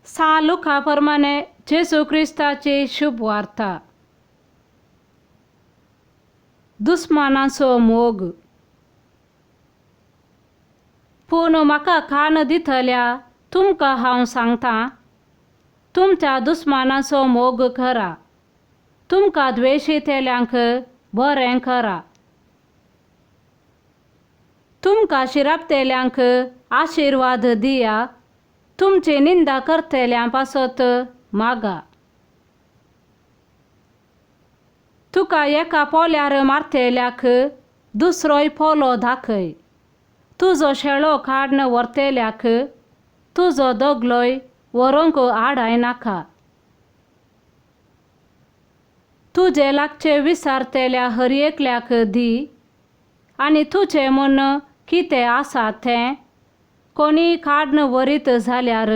सालुखाप्रमाणे जेसू ख्रिस्ताची शुभ वार्ता. दुस्मानाचो मोग. पूण म्हाका खाण दितल्या तुमकां हांव सांगतां, तुमच्या दुस्मानाचो मोग करा, तुमकां द्वेषितेल्यांक बरें करा, तुमकां शिरापतेल्यांक आशिर्वाद दिया, तुमची निंदा करतेल्यां पासत मागा. तुका एका पोल्यार मारतेल्याक दुसरोय पोलो दाखय. तुजो शेळो काडून व्हरतेल्याक तुजो दोगलोय व्हरोंक आडाय नाका. तुजे लागचे विचारतेल्या हरएकल्याक दी, आनी तुजें मन कितें आसा तें कोणी काडून व्हरीत जाल्यार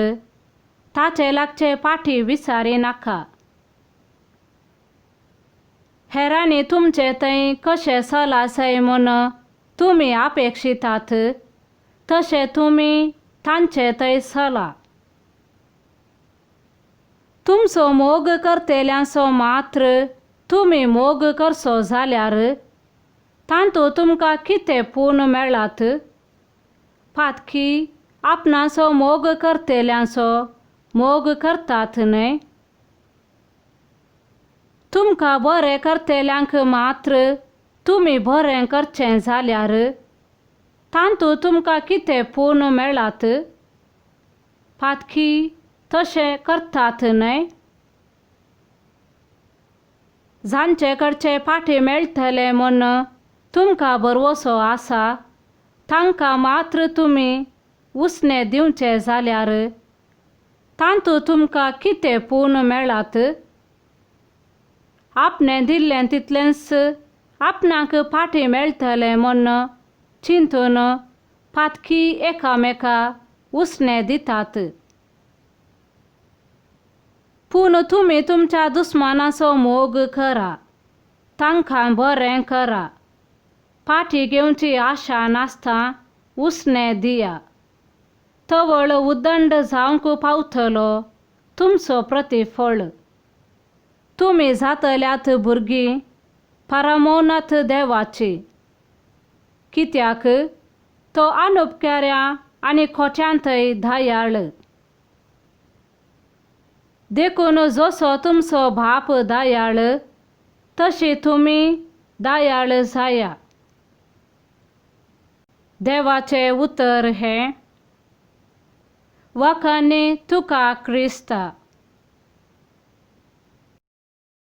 ताचे लागचे फाटीं विचारी नाका. हेरांनी तुमचे थंय कशें चला जाय म्हूण तुमी अपेक्षितात, तशें तुमी तांचे थंय चला. तुमचो मोग करतेल्यांचो मात्र तुमी मोग करचो जाल्यार तांतूं तुमकां कितें पूण मेळ्ळात? फातकी आपणाचो मोग करतेल्यांचो मोग करतात न्हय? तुमकां बरें करतेल्यांक मात्र तुमी बरें करचें जाल्यार तांतूं तुमकां कितें पूण मेळ्ळात? फातकी तशें करतात न्हय? जांचे कडचे फाटीं मेळटले म्हूण तुमकां भरवोसो आसा, तांकां मात्र तुमी उसणें दिवचें जाल्यार तांतूं तुमकां कितें पूण मेळ्ळात? आपणें दिल्लें तितलेंच आपणाक फाटीं मेळटलें म्हूण चिंतून फातकी एकामेकाक उसणें दितात. पूण तुमी तुमच्या दुस्मानाचो मोग करा, तांकां बरें करा, फाटीं घेवची आशा नासता उसणें दिया. तवळ उदंड जावंक पावतलो तुमचो प्रतिफळ. तुमी जातल्यात भुरगीं परमोन्नत देवाची, कित्याक तो अनुपकार्यां आनी खोट्यांतय दयाळ. देखून जसो तुमचो बाप दयाळ, तशी तुमी दयाळ जाया. देवाचें उतर हें: वखणी तुका क्रिस्ता.